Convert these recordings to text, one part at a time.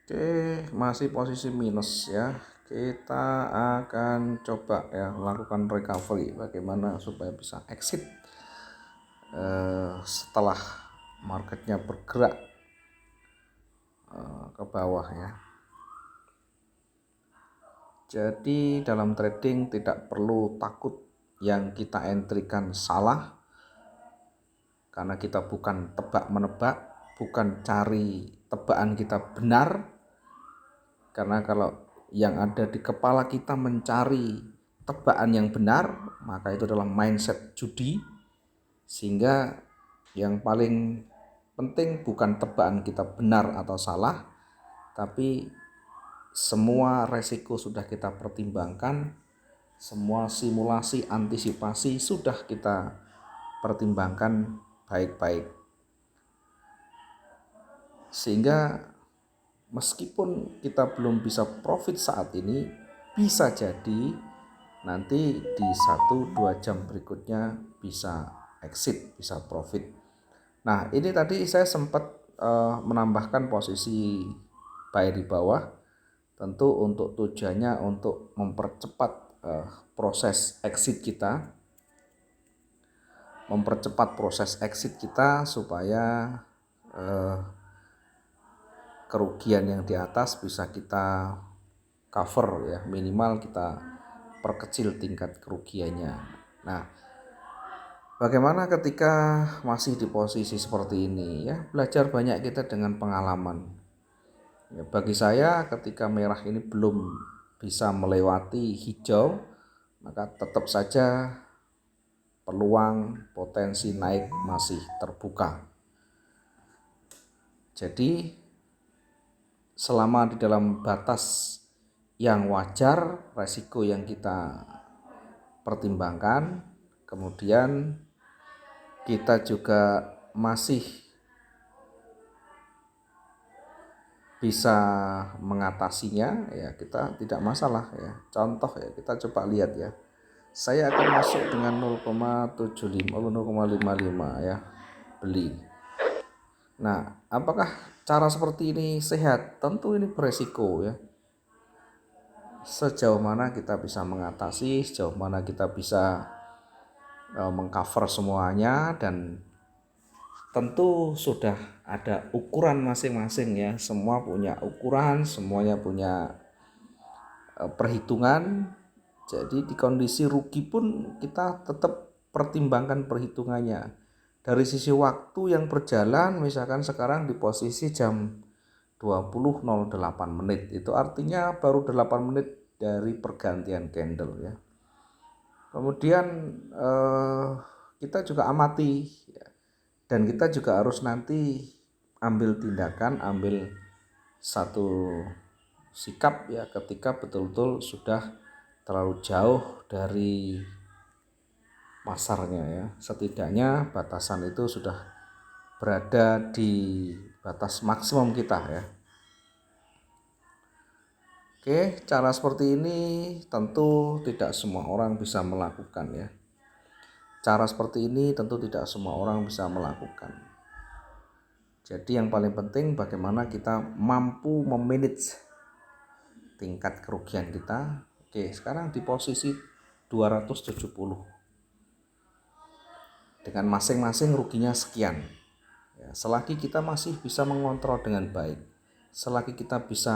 Oke, masih posisi minus ya. Kita akan coba ya melakukan recovery bagaimana supaya bisa exit setelah marketnya bergerak ke bawah ya. Jadi dalam trading tidak perlu takut yang kita entrykan salah, karena kita bukan tebak menebak, bukan cari tebakan kita benar. Karena kalau yang ada di kepala kita mencari tebakan yang benar, maka itu adalah mindset judi. Sehingga yang paling penting bukan tebakan kita benar atau salah, tapi semua resiko sudah kita pertimbangkan, semua simulasi antisipasi sudah kita pertimbangkan baik-baik. Sehingga meskipun kita belum bisa profit saat ini, bisa jadi nanti di 1-2 jam berikutnya bisa exit, bisa profit. Nah, ini tadi saya sempat menambahkan posisi buy di bawah, tentu untuk tujuannya untuk mempercepat proses exit kita, supaya kerugian yang di atas bisa kita cover ya, minimal kita perkecil tingkat kerugiannya. Nah, bagaimana ketika masih di posisi seperti ini ya, belajar banyak kita dengan pengalaman. Ya, bagi saya ketika merah ini belum bisa melewati hijau, maka tetap saja peluang potensi naik masih terbuka. Jadi selama di dalam batas yang wajar, resiko yang kita pertimbangkan, kemudian kita juga masih bisa mengatasinya, ya kita tidak masalah ya. Contoh ya, kita coba lihat ya. Saya akan masuk dengan 0,75 atau 0,55 ya, beli. Nah, apakah cara seperti ini sehat? Tentu ini beresiko ya. Sejauh mana kita bisa mengatasi, sejauh mana kita bisa mengcover semuanya, dan tentu sudah ada ukuran masing-masing ya. Semua punya ukuran, semuanya punya perhitungan. Jadi di kondisi rugi pun kita tetap pertimbangkan perhitungannya. Dari sisi waktu yang berjalan, misalkan sekarang di posisi jam 20.08 menit, itu artinya baru 8 menit dari pergantian candle ya. Kemudian kita juga amati ya, dan kita juga harus nanti ambil tindakan, ambil satu sikap ya ketika betul-betul sudah terlalu jauh dari pasarnya ya. Setidaknya batasan itu sudah berada di batas maksimum kita ya. Oke, cara seperti ini tentu tidak semua orang bisa melakukan ya. Cara seperti ini tentu tidak semua orang bisa melakukan. Jadi yang paling penting bagaimana kita mampu memanage tingkat kerugian kita. Oke, sekarang di posisi 270. Dengan masing-masing ruginya sekian. Ya, selagi kita masih bisa mengontrol dengan baik, selagi kita bisa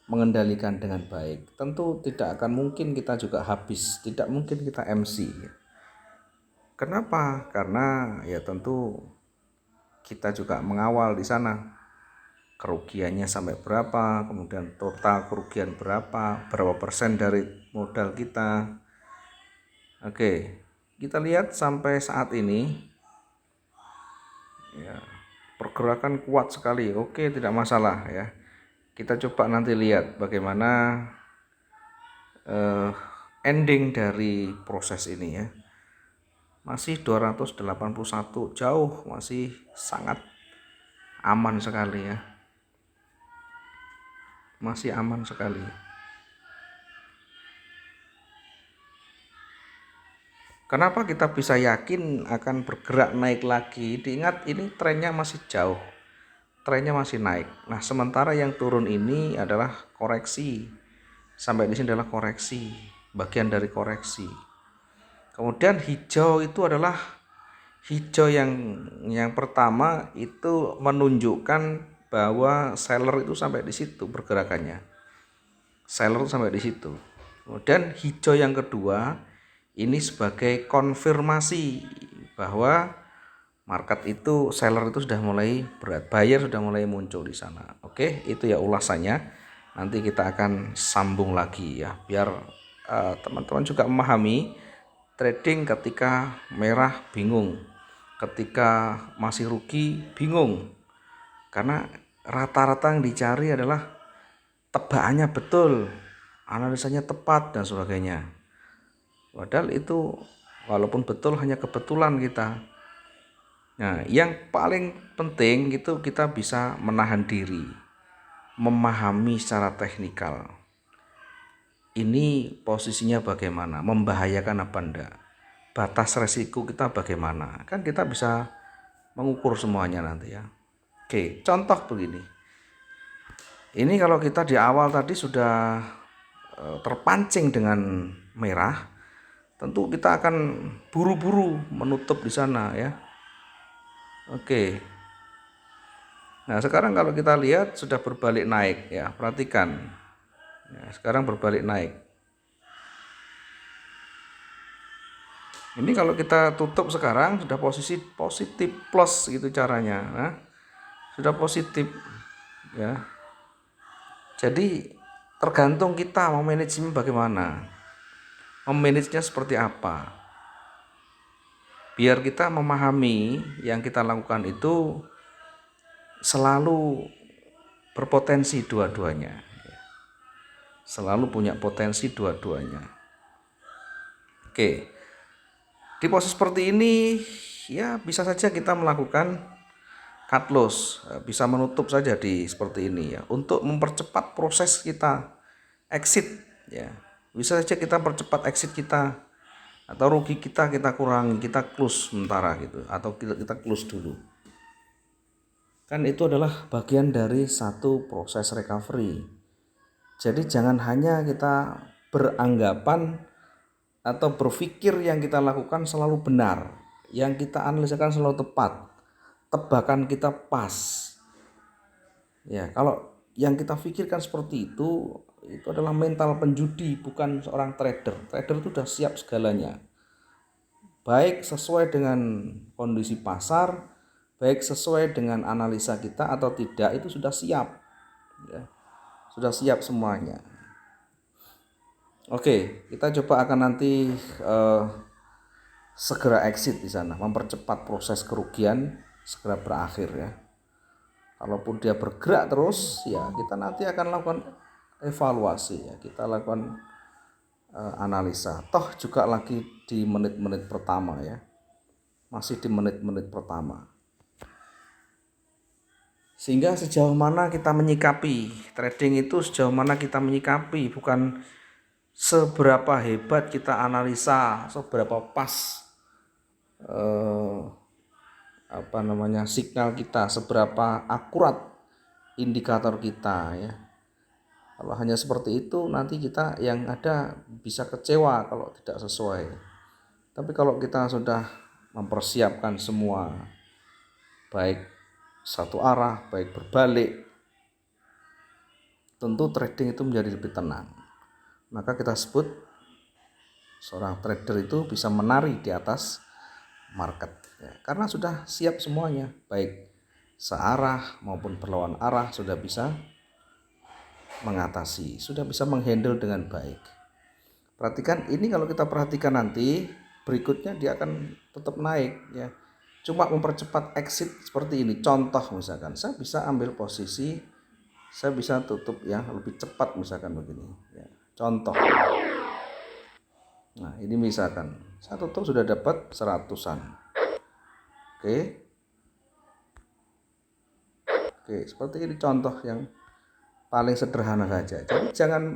mengendalikan dengan baik, tentu tidak akan mungkin kita juga habis, tidak mungkin kita MC. Kenapa? Karena ya tentu kita juga mengawal di sana kerugiannya sampai berapa, kemudian total kerugian berapa persen dari modal kita. Oke, kita lihat sampai saat ini ya, pergerakan kuat sekali. Oke, tidak masalah ya. Kita coba nanti lihat bagaimana ending dari proses ini ya. Masih 281, jauh, masih sangat aman sekali ya. Masih aman sekali. Kenapa kita bisa yakin akan bergerak naik lagi? Diingat ini trennya masih jauh. trennya masih naik. Nah, sementara yang turun ini adalah koreksi. Sampai di sini adalah koreksi, bagian dari koreksi. Kemudian hijau itu adalah hijau yang pertama itu menunjukkan bahwa seller itu sampai di situ pergerakannya. Seller itu sampai di situ. Kemudian hijau yang kedua ini sebagai konfirmasi bahwa market itu seller itu sudah mulai berat, buyer sudah mulai muncul di sana. Oke, itu ya ulasannya. Nanti kita akan sambung lagi ya, biar teman-teman juga memahami trading ketika merah bingung, ketika masih rugi bingung, karena rata-rata yang dicari adalah tebakannya betul, analisanya tepat dan sebagainya. Padahal itu walaupun betul hanya kebetulan kita. Nah, yang paling penting itu kita bisa menahan diri, memahami secara teknikal. Ini posisinya bagaimana, membahayakan apa enggak, batas resiko kita bagaimana, kan kita bisa mengukur semuanya nanti ya. Oke, contoh begini. Ini kalau kita di awal tadi sudah terpancing dengan merah, tentu kita akan buru-buru menutup di sana ya. Oke. Nah, sekarang kalau kita lihat sudah berbalik naik ya, perhatikan. Ya, sekarang berbalik naik. Ini kalau kita tutup sekarang sudah posisi positif plus gitu caranya. Nah, sudah positif ya. Jadi tergantung kita mau manajemen bagaimana, memanagenya seperti apa. Biar kita memahami yang kita lakukan itu selalu berpotensi dua-duanya, selalu punya potensi dua-duanya. Oke, di posisi seperti ini ya bisa saja kita melakukan cut loss, bisa menutup saja di seperti ini ya, untuk mempercepat proses kita exit ya. Bisa saja kita percepat exit kita, atau rugi kita kurangi, kita close sementara gitu, atau kita close dulu. Kan itu adalah bagian dari satu proses recovery. Jadi jangan hanya kita beranggapan atau berpikir yang kita lakukan selalu benar, yang kita analisakan selalu tepat, tebakan kita pas. Ya, kalau yang kita pikirkan seperti itu adalah mental penjudi, bukan seorang trader. Trader itu sudah siap segalanya, baik sesuai dengan kondisi pasar, baik sesuai dengan analisa kita atau tidak, itu sudah siap ya. Sudah siap semuanya. Oke, kita coba akan nanti segera exit di sana, mempercepat proses kerugian segera berakhir ya. Kalaupun dia bergerak terus ya, kita nanti akan lakukan evaluasi ya, kita lakukan analisa. Toh juga lagi di menit-menit pertama ya, masih di menit-menit pertama. Sehingga sejauh mana kita menyikapi trading itu, sejauh mana kita menyikapi, bukan seberapa hebat kita analisa, seberapa pas signal kita, seberapa akurat indikator kita ya. Kalau hanya seperti itu nanti kita yang ada bisa kecewa kalau tidak sesuai. Tapi kalau kita sudah mempersiapkan semua, baik satu arah, baik berbalik, tentu trading itu menjadi lebih tenang. Maka kita sebut seorang trader itu bisa menari di atas market ya, karena sudah siap semuanya, baik searah maupun berlawan arah sudah bisa mengatasi, sudah bisa menghandle dengan baik. Perhatikan ini, kalau kita perhatikan nanti berikutnya dia akan tetap naik ya. Cuma mempercepat exit seperti ini. Contoh misalkan saya bisa ambil posisi, saya bisa tutup ya lebih cepat misalkan begini ya. Contoh. Nah, ini misalkan saya tutup sudah dapat 100-an. Oke, seperti ini contoh yang paling sederhana saja. Jadi jangan